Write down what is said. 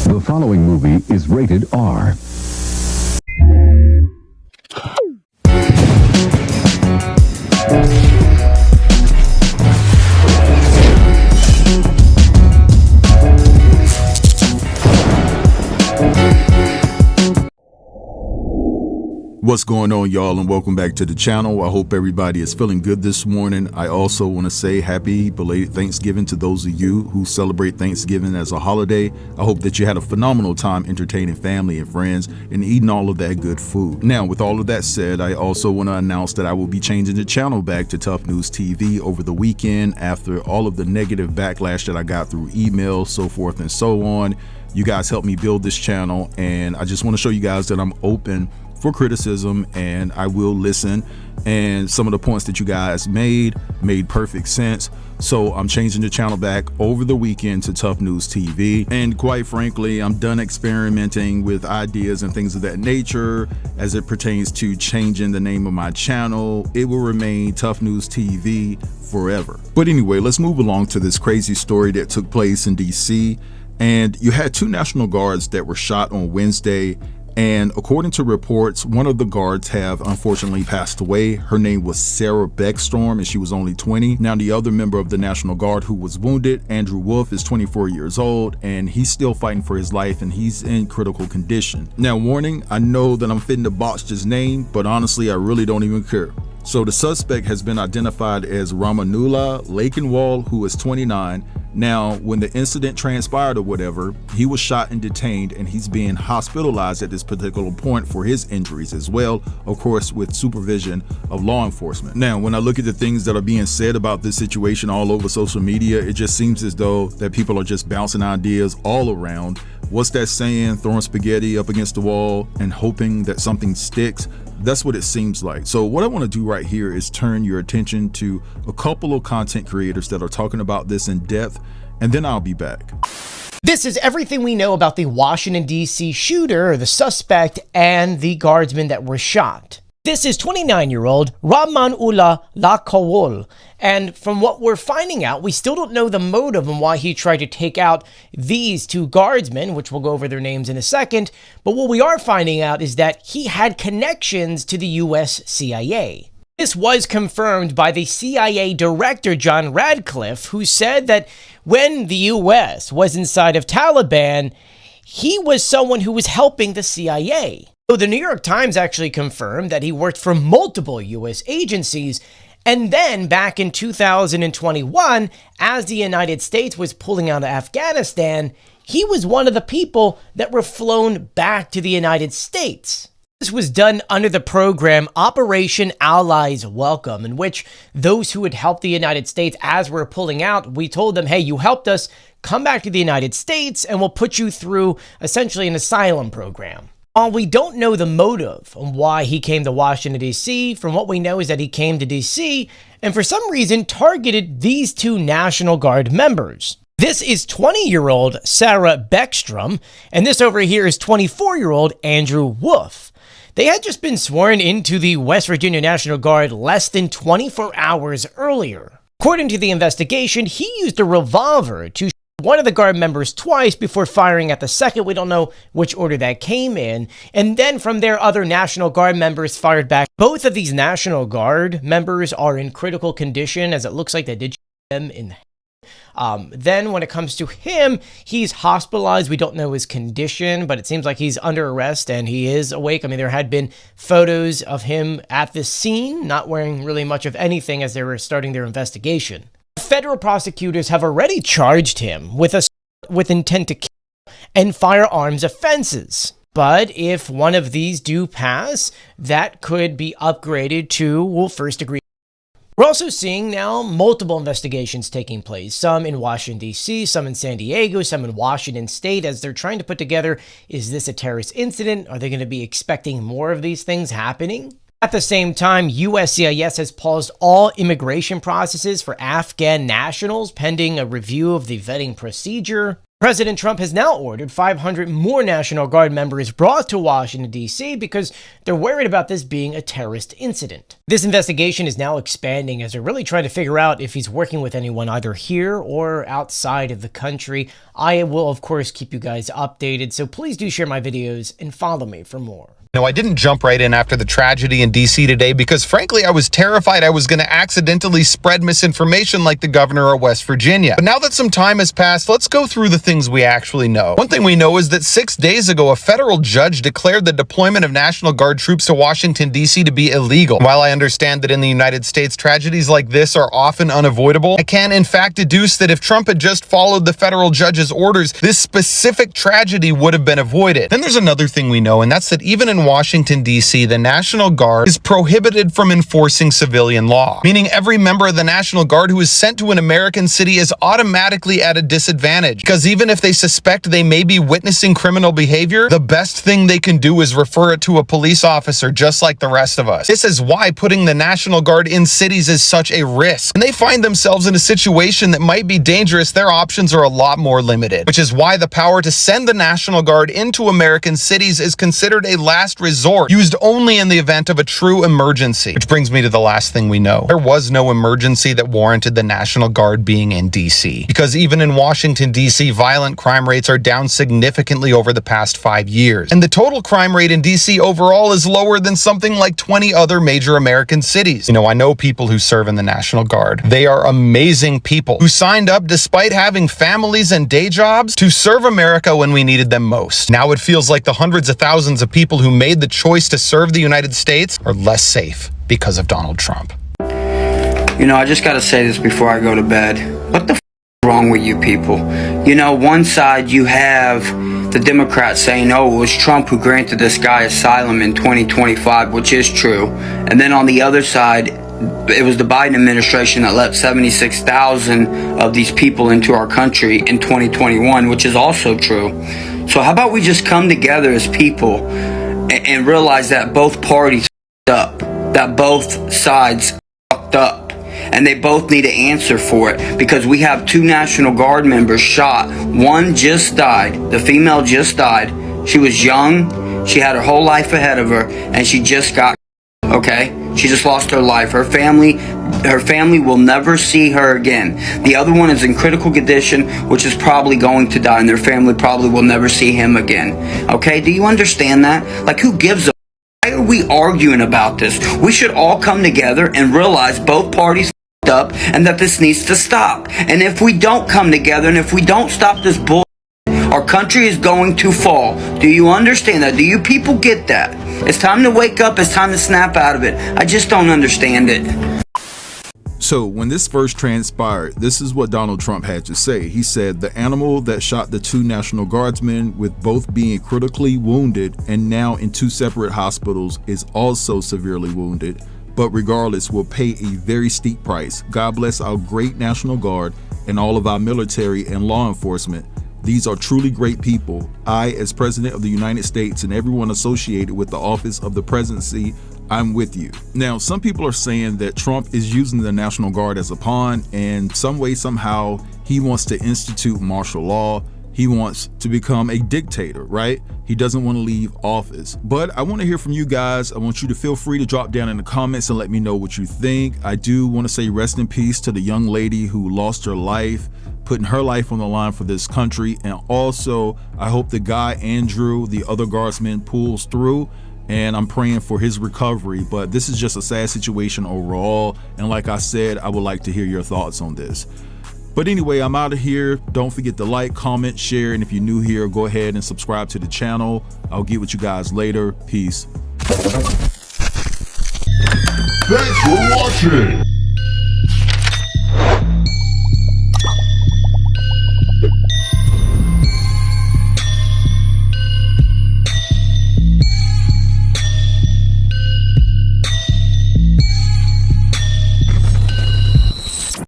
The following movie is rated R. What's going on, y'all, and welcome back to the channel. I hope everybody is feeling good this morning. I also want to say happy belated Thanksgiving to those of you who celebrate Thanksgiving as a holiday. I hope that you had a phenomenal time entertaining family and friends and eating all of that good food. Now, with all of that said, I also want to announce that I will be changing the channel back to Tough News TV over the weekend after all of the negative backlash that I got through email, so forth and so on. You guys helped me build this channel, and I just want to show you guys that I'm open for criticism and I will listen, and some of the points that you guys made perfect sense. So I'm changing the channel back over the weekend to Tough News TV, and quite frankly, I'm done experimenting with ideas and things of that nature as it pertains to changing the name of my channel. It will remain Tough News TV forever. But anyway, let's move along to this crazy story that took place in DC. And you had two National Guards that were shot on Wednesday. And according to reports, one of the guards have unfortunately passed away. Her name was Sarah Beckstrom, and she was only 20. Now, the other member of the National Guard who was wounded, Andrew Wolf, is 24 years old, and he's still fighting for his life, and he's in critical condition. Now, warning, I know that I'm fitting to botch his name, but honestly, I really don't even care. So the suspect has been identified as Ramanullah Lakenwal, who is 29. Now, when the incident transpired or whatever, he was shot and detained, and he's being hospitalized at this particular point for his injuries as well, of course, with supervision of law enforcement. Now, when I look at the things that are being said about this situation all over social media, it just seems as though that people are just bouncing ideas all around. What's that saying? Throwing spaghetti up against the wall and hoping that something sticks. That's what it seems like. So what I want to do right here is turn your attention to a couple of content creators that are talking about this in depth, and then I'll be back. This is everything we know about the Washington, D.C. shooter, or the suspect, and the guardsmen that were shot. This is 29-year-old Ramanullah Lakenwal, and from what we're finding out, we still don't know the motive and why he tried to take out these two guardsmen, which we'll go over their names in a second, but what we are finding out is that he had connections to the U.S. CIA. This was confirmed by the CIA director, John Radcliffe, who said that when the U.S. was inside of Taliban, he was someone who was helping the CIA. So the New York Times actually confirmed that he worked for multiple U.S. agencies, and then back in 2021, as the United States was pulling out of Afghanistan, he was one of the people that were flown back to the United States. This was done under the program Operation Allies Welcome, in which those who had helped the United States as we're pulling out, we told them, hey, you helped us, come back to the United States and we'll put you through essentially an asylum program. While we don't know the motive on why he came to Washington, D.C., from what we know is that he came to D.C. and for some reason targeted these two National Guard members. This is 20-year-old Sarah Beckstrom, and this over here is 24-year-old Andrew Wolf. They had just been sworn into the West Virginia National Guard less than 24 hours earlier. According to the investigation, he used a revolver to shoot one of the guard members twice before firing at the second. We don't know which order that came in. And then from there, other National Guard members fired back. Both of these National Guard members are in critical condition, as it looks like they did shoot them in the head. Then when it comes to him, he's hospitalized. We don't know his condition, but it seems like he's under arrest and he is awake. I mean, there had been photos of him at the scene, not wearing really much of anything as they were starting their investigation. Federal prosecutors have already charged him with intent to kill and firearms offenses. But if one of these do pass, that could be upgraded to first degree. We're also seeing now multiple investigations taking place, some in Washington, D.C., some in San Diego, some in Washington State, as they're trying to put together, is this a terrorist incident? Are they going to be expecting more of these things happening? At the same time, USCIS has paused all immigration processes for Afghan nationals pending a review of the vetting procedure. President Trump has now ordered 500 more National Guard members brought to Washington, D.C. because they're worried about this being a terrorist incident. This investigation is now expanding as they're really trying to figure out if he's working with anyone either here or outside of the country. I will, of course, keep you guys updated, so please do share my videos and follow me for more. No, I didn't jump right in after the tragedy in DC today because frankly, I was terrified I was going to accidentally spread misinformation like the governor of West Virginia. But now that some time has passed, let's go through the things we actually know. One thing we know is that 6 days ago, a federal judge declared the deployment of National Guard troops to Washington, D.C. to be illegal. While I understand that in the United States, tragedies like this are often unavoidable, I can in fact deduce that if Trump had just followed the federal judge's orders, this specific tragedy would have been avoided. Then there's another thing we know, and that's that even in Washington, D.C., the National Guard is prohibited from enforcing civilian law, meaning every member of the National Guard who is sent to an American city is automatically at a disadvantage, because even if they suspect they may be witnessing criminal behavior, the best thing they can do is refer it to a police officer just like the rest of us. This is why putting the National Guard in cities is such a risk. When they find themselves in a situation that might be dangerous, their options are a lot more limited, which is why the power to send the National Guard into American cities is considered a last resort, used only in the event of a true emergency. Which brings me to the last thing we know. There was no emergency that warranted the National Guard being in DC, because even in Washington, DC, violent crime rates are down significantly over the past 5 years. And the total crime rate in DC overall is lower than something like 20 other major American cities. You know, I know people who serve in the National Guard. They are amazing people who signed up despite having families and day jobs to serve America when we needed them most. Now it feels like the hundreds of thousands of people who made the choice to serve the United States are less safe because of Donald Trump. You know, I just gotta say this before I go to bed. What the f is wrong with you people? You know, one side you have the Democrats saying, oh, it was Trump who granted this guy asylum in 2025, which is true. And then on the other side, it was the Biden administration that let 76,000 of these people into our country in 2021, which is also true. So how about we just come together as people and realize that both parties fucked up, that both sides fucked up, and they both need to answer for it, because we have 2 National Guard members shot. One just died. The female just died. She was young. She had her whole life ahead of her, and she just got, okay? She just lost her life. Her family will never see her again. The other one is in critical condition, which is probably going to die, and their family probably will never see him again. Okay, do you understand that? Like, who gives a why are we arguing about this? We should all come together and realize both parties f***ed up and that this needs to stop. And if we don't come together and if we don't stop this bull, our country is going to fall. Do you understand that? Do you people get that? It's time to wake up. It's time to snap out of it. I just don't understand it. So when this first transpired, this is what Donald Trump had to say. He said the animal that shot the 2 National Guardsmen, with both being critically wounded and now in 2 separate hospitals, is also severely wounded, but regardless will pay a very steep price. God bless our great National Guard and all of our military and law enforcement. These are truly great people. I, as President of the United States, and everyone associated with the office of the presidency, I'm with you. Now, some people are saying that Trump is using the National Guard as a pawn, and some way, somehow, he wants to institute martial law. He wants to become a dictator, right? He doesn't want to leave office. But I want to hear from you guys. I want you to feel free to drop down in the comments and let me know what you think. I do want to say rest in peace to the young lady who lost her life, putting her life on the line for this country. And also, I hope the guy, Andrew, the other guardsman, pulls through. And I'm praying for his recovery. But this is just a sad situation overall. And like I said, I would like to hear your thoughts on this. But anyway, I'm out of here. Don't forget to like, comment, share, and if you're new here, go ahead and subscribe to the channel. I'll get with you guys later. Peace. Thanks for watching.